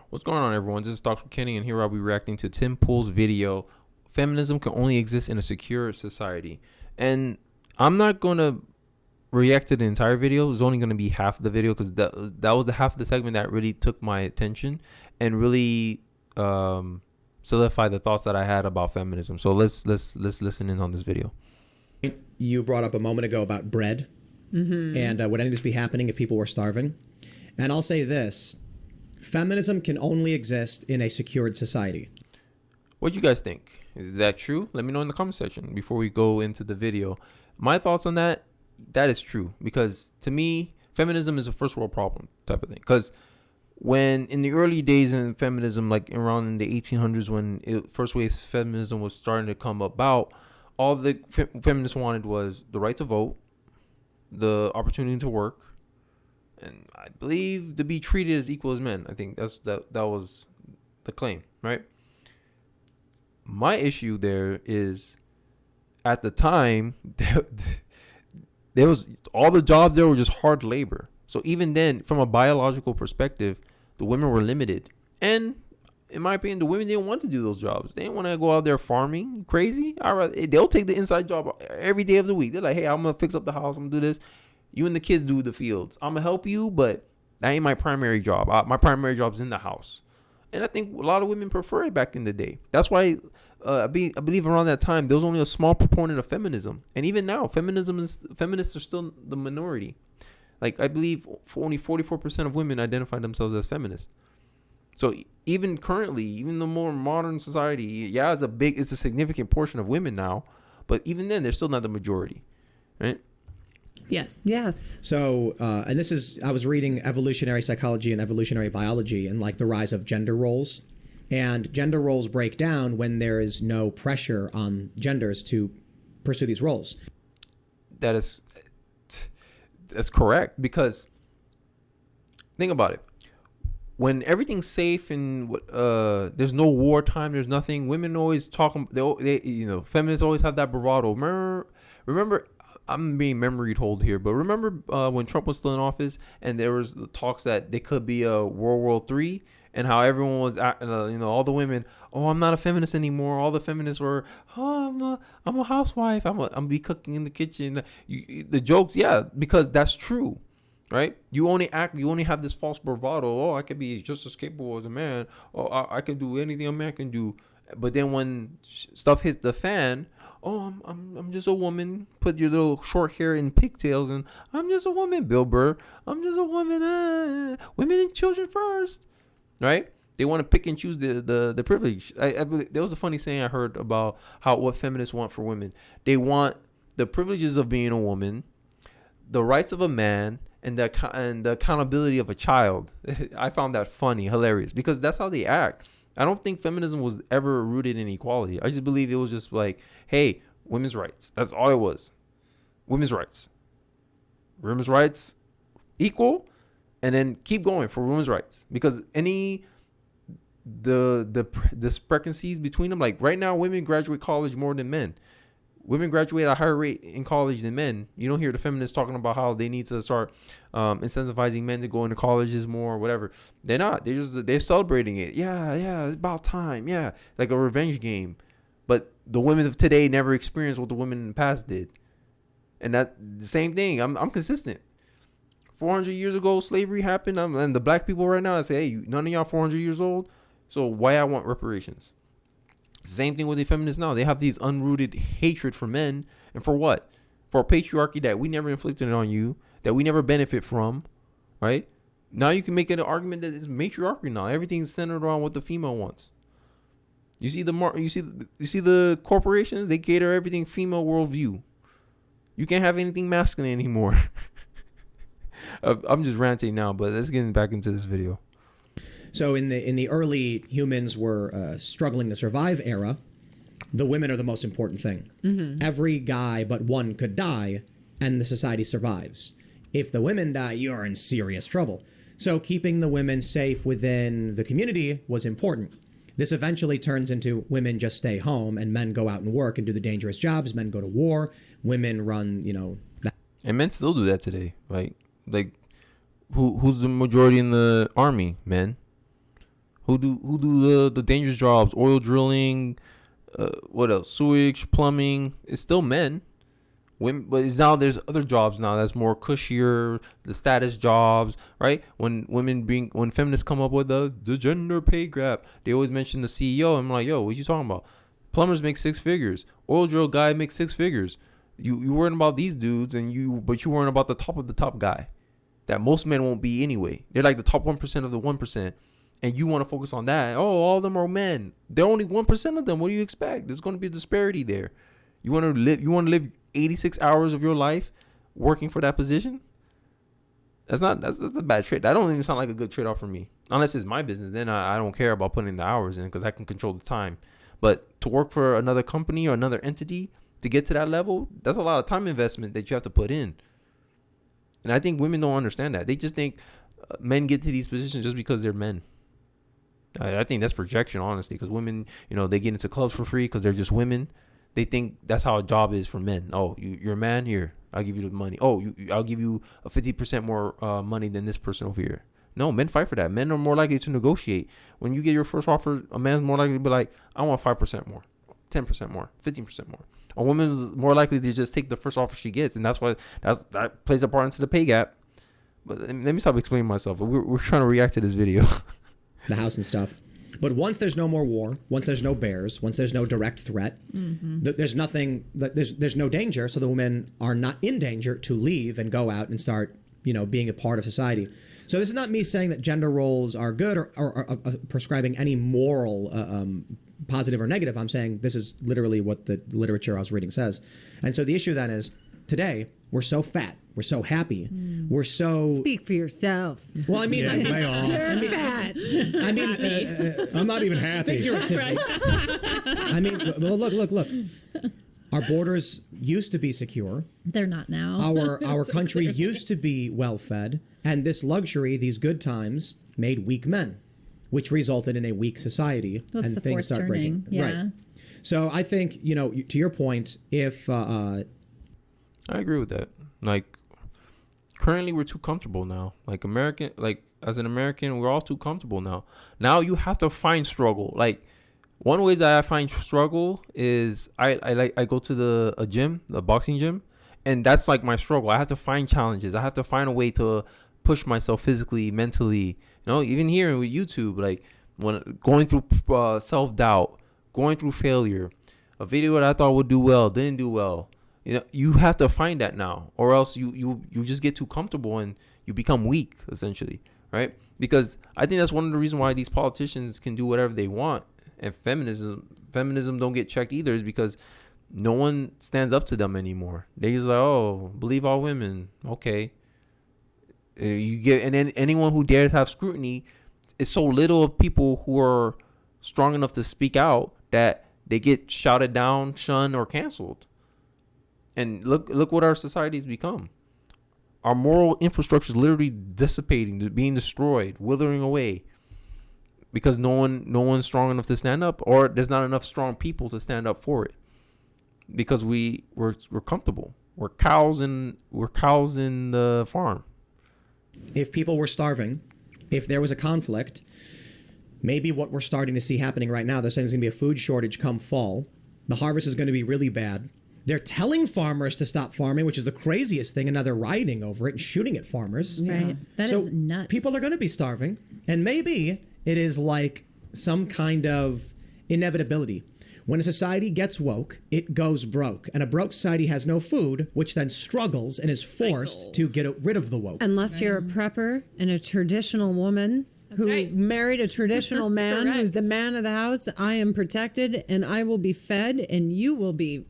What's going on, everyone? This is Dr. Kenny, and here I'll be reacting to Tim Pool's video, Feminism Can Only Exist in a Secure Society. And I'm not going to react to the entire video. It's only going to be half of the video because that was the half of the segment that really took my attention and really solidified the thoughts that I had about feminism. So let's listen in on this video. You brought up a moment ago about bread and would any of this be happening if people were starving? And I'll say this. Feminism can only exist in a secured society. What do you guys think? Is that true? Let me know in the comment section before we go into the video. My thoughts on that is true, because to me, feminism is a first world problem type of thing. Because when in the early days in feminism, like around in the 1800s, when first wave feminism was starting to come about, all the feminists wanted was the right to vote, the opportunity to work, and I believe to be treated as equal as men. I think that was the claim, right? My issue there is, at the time, there was all the jobs there were just hard labor. So even then, from a biological perspective, the women were limited. And in my opinion, the women didn't want to do those jobs. They didn't want to go out there farming. You crazy? They'll take the inside job every day of the week. They're like, hey, I'm gonna fix up the house. I'm gonna do this. You and the kids do the fields. I'm gonna help you, but that ain't my primary job. My primary job's in the house. And I think a lot of women prefer it back in the day. That's why I believe around that time there was only a small proponent of feminism. And even now, feminists are still the minority. Like, I believe only 44% of women identify themselves as feminists. So even currently, even the more modern society, yeah, it's a significant portion of women now, but even then, they're still not the majority, right? Yes. So, and I was reading evolutionary psychology and evolutionary biology and like the rise of gender roles. And gender roles break down when there is no pressure on genders to pursue these roles. That's correct, because think about it. When everything's safe and there's no wartime, there's nothing. Women always talking. Feminists always have that bravado. Remember, I'm being memory told here, but remember when Trump was still in office and there was the talks that there could be a World War III, and how everyone was, all the women, oh, I'm not a feminist anymore. All the feminists were, oh, I'm a housewife. I'm be cooking in the kitchen. The jokes, yeah, because that's true. Right? You only have this false bravado. Oh, I could be just as capable as a man. Oh, I can do anything a man can do. But then when stuff hits the fan, oh, I'm just a woman. Put your little short hair in pigtails, and I'm just a woman. Bill Burr, I'm just a woman. Women and children first. Right? They want to pick and choose the privilege. There was a funny saying I heard about what feminists want for women. They want the privileges of being a woman, the rights of a man, and the accountability of a child. I found that funny, hilarious, because that's how they act. I don't think feminism was ever rooted in equality. I just believe it was just like, hey, women's rights. That's all it was. Women's rights. Women's rights equal, and then keep going for women's rights. Because the discrepancies between them, like right now, women graduate college more than men. Women graduate at a higher rate in college than men. You don't hear the feminists talking about how they need to start incentivizing men to go into colleges more or whatever. They're not. They're celebrating it. Yeah, it's about time. Yeah, like a revenge game. But the women of today never experienced what the women in the past did. And that the same thing. I'm consistent. 400 years ago, slavery happened. And the black people right now, I say, hey, none of y'all 400 years old. So why I want reparations? Same thing with the feminists now. They have these unrooted hatred for men. And for what? For a patriarchy that we never inflicted on you, that we never benefit from, right? Now you can make an argument that it's matriarchy now. Everything's centered around what the female wants. You see the corporations, they cater everything female worldview. You can't have anything masculine anymore. I'm just ranting now, but let's get back into this video. So in the early humans were struggling to survive era, the women are the most important thing. Mm-hmm. Every guy but one could die, and the society survives. If the women die, you're in serious trouble. So keeping the women safe within the community was important. This eventually turns into women just stay home, and men go out and work and do the dangerous jobs. Men go to war. Women run, And men still do that today, right? Like, who's the majority in the army? Men. Who do the dangerous jobs? Oil drilling, what else? Sewage, plumbing. It's still men. Women, but it's now there's other jobs now that's more cushier, the status jobs, right? When feminists come up with the gender pay gap, they always mention the CEO. I'm like, yo, what you talking about? Plumbers make 6 figures. Oil drill guy makes 6 figures. You worrying about these dudes, but you worrying about the top of the top guy, that most men won't be anyway. They're like the top 1% of the 1%, and you want to focus on that. Oh, all of them are men. They're only 1% of them. What do you expect? There's going to be a disparity there. You want to live 86 hours of your life working for that position? That's a bad trade. That don't even sound like a good trade-off for me. Unless it's my business, then I don't care about putting the hours in because I can control the time. But to work for another company or another entity to get to that level, that's a lot of time investment that you have to put in. And I think women don't understand that. They just think men get to these positions just because they're men. I think that's projection, honestly, because women, they get into clubs for free because they're just women. They think that's how a job is for men. Oh, you're a man? Here, I'll give you the money. Oh, I'll give you a 50% more money than this person over here. No, men fight for that. Men are more likely to negotiate. When you get your first offer, a man's more likely to be like, I want 5% more, 10% more, 15% more. A woman's more likely to just take the first offer she gets, and that's why that plays a part into the pay gap. But let me stop explaining myself. We're trying to react to this video. The house and stuff. But once there's no more war, once there's no bears, once there's no direct threat, there's nothing. There's no danger. So the women are not in danger to leave and go out and start, being a part of society. So this is not me saying that gender roles are good or prescribing any moral positive or negative. I'm saying this is literally what the literature I was reading says. And so the issue then is today we're so fat. We're so happy. We're so... Speak for yourself. Well, I mean... Yeah, they are. They're fat. I mean... I'm not even happy. Figuratively. I mean, well, look. Our borders used to be secure. They're not now. Our country used to be well-fed. And this luxury, these good times, made weak men, which resulted in a weak society. Well, and the things fourth start turning. breaking. Yeah. Right. So I think, to your point, if... I agree with that. Like, currently we're too comfortable now. As an American, we're all too comfortable now. Now you have to find struggle. Like, one way that I find struggle is I go to a gym, the boxing gym, and that's like my struggle. I have to find challenges. I have to find a way to push myself physically, mentally. Even here with YouTube, like when going through self-doubt, going through failure, a video that I thought would do well didn't do well. You have to find that now, or else you just get too comfortable and you become weak, essentially, right? Because I think that's one of the reasons why these politicians can do whatever they want, and feminism don't get checked either, is because no one stands up to them anymore. They just like, oh, believe all women, okay. And then anyone who dares have scrutiny, is so little of people who are strong enough to speak out that they get shouted down, shunned, or canceled. And look what our society's become. Our moral infrastructure is literally dissipating, being destroyed, withering away, because no one's strong enough to stand up, or there's not enough strong people to stand up for it. Because we're comfortable. We're cows in the farm. If people were starving, if there was a conflict, maybe what we're starting to see happening right now, they're saying there's going to be a food shortage come fall. The harvest is going to be really bad. They're telling farmers to stop farming, which is the craziest thing, and now they're rioting over it and shooting at farmers. Right. That is nuts. People are going to be starving, and maybe it is like some kind of inevitability. When a society gets woke, it goes broke, and a broke society has no food, which then struggles and is forced to get rid of the woke. Unless you're a prepper and a traditional woman who married a traditional man who's the man of the house, I am protected, and I will be fed, and you will be...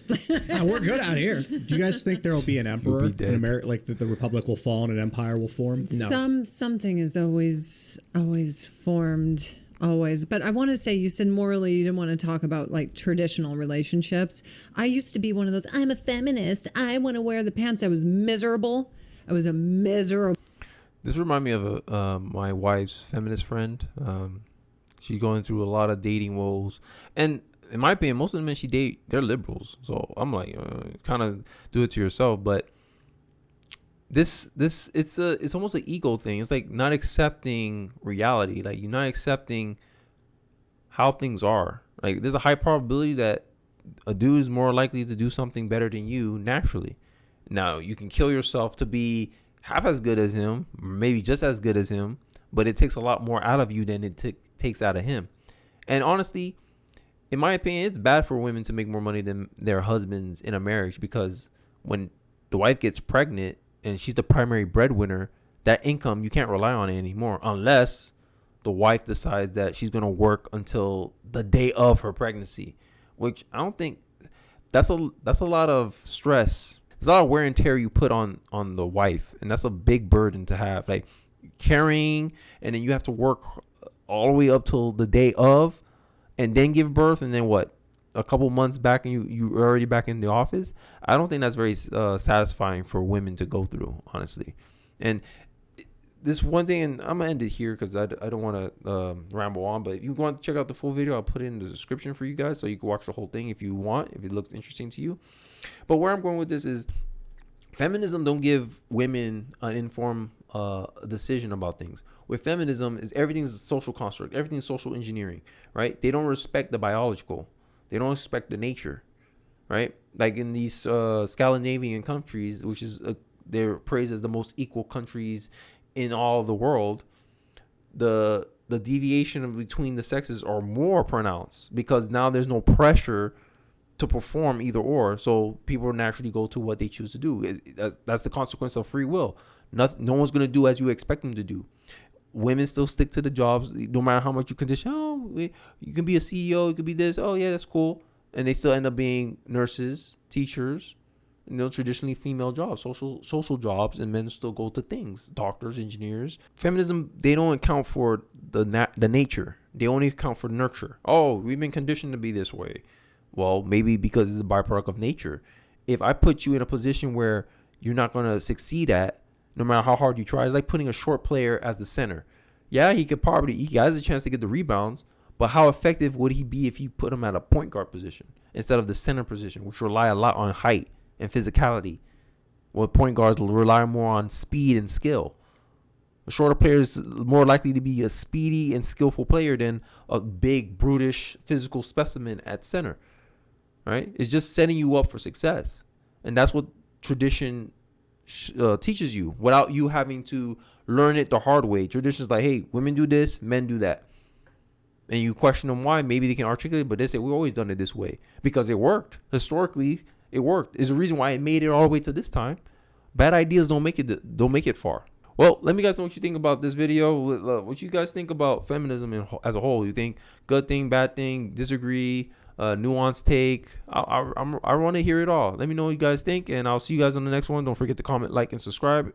We're good out here. Do you guys think there will be an emperor in America, like that the republic will fall and an empire will form? No. Something is always formed, always. But I want to say, you said morally you didn't want to talk about like traditional relationships. I used to be one of those, I'm a feminist, I want to wear the pants. I was miserable. This reminds me of my wife's feminist friend. She's going through a lot of dating woes, and in my opinion, most of the men she date, they're liberals. So I'm like, kind of do it to yourself. But it's almost an ego thing. It's like not accepting reality. Like you're not accepting how things are. Like there's a high probability that a dude is more likely to do something better than you naturally. Now you can kill yourself to be half as good as him, maybe just as good as him, but it takes a lot more out of you than it takes out of him. And honestly, in my opinion, it's bad for women to make more money than their husbands in a marriage, because when the wife gets pregnant and she's the primary breadwinner, that income, you can't rely on it anymore unless the wife decides that she's going to work until the day of her pregnancy, which I don't think that's a lot of stress. There's a lot of wear and tear you put on the wife, and that's a big burden to have, like carrying, and then you have to work all the way up till the day of, and then give birth, and then what, a couple months back and you're already back in the office. I don't think that's very satisfying for women to go through, honestly. And this one thing, and I'm gonna end it here because I don't want to ramble on, but if you want to check out the full video, I'll put it in the description for you guys so you can watch the whole thing if you want, if it looks interesting to you. But where I'm going with this is feminism don't give women an informed decision about things. With feminism, is everything's a social construct, everything's social engineering, right? They don't respect the biological, they don't respect the nature, right? Like in these Scandinavian countries, which is they're praised as the most equal countries in all of the world, the deviation between the sexes are more pronounced because now there's no pressure to perform either or, so people naturally go to what they choose to do. That's the consequence of free will. No one's going to do as you expect them to do. Women still stick to the jobs no matter how much you condition. Oh, you can be a CEO, you could be this, oh yeah, that's cool, and they still end up being nurses, teachers, traditionally female jobs, social jobs, and men still go to things, doctors, engineers. Feminism, they don't account for the nature. They only account for nurture. Oh, we've been conditioned to be this way. Well, maybe because it's a byproduct of nature. If I put you in a position where you're not going to succeed at, no matter how hard you try, it's like putting a short player as the center. Yeah, he has a chance to get the rebounds, but how effective would he be if you put him at a point guard position instead of the center position, which rely a lot on height and physicality? Well, point guards rely more on speed and skill. A shorter player is more likely to be a speedy and skillful player than a big, brutish, physical specimen at center. Right? It's just setting you up for success. And that's what tradition teaches you without you having to learn it the hard way. Tradition's like, hey, women do this, men do that. And you question them why. Maybe they can articulate, but they say, we've always done it this way because it worked. Historically, it worked. Is the reason why it made it all the way to this time. Bad ideas don't make it far. Well, let me guys know what you think about this video. What you guys think about feminism as a whole. You think good thing, bad thing, disagree, nuanced take? I want to hear it all. Let me know what you guys think, and I'll see you guys on the next one. Don't forget to comment, like, and subscribe.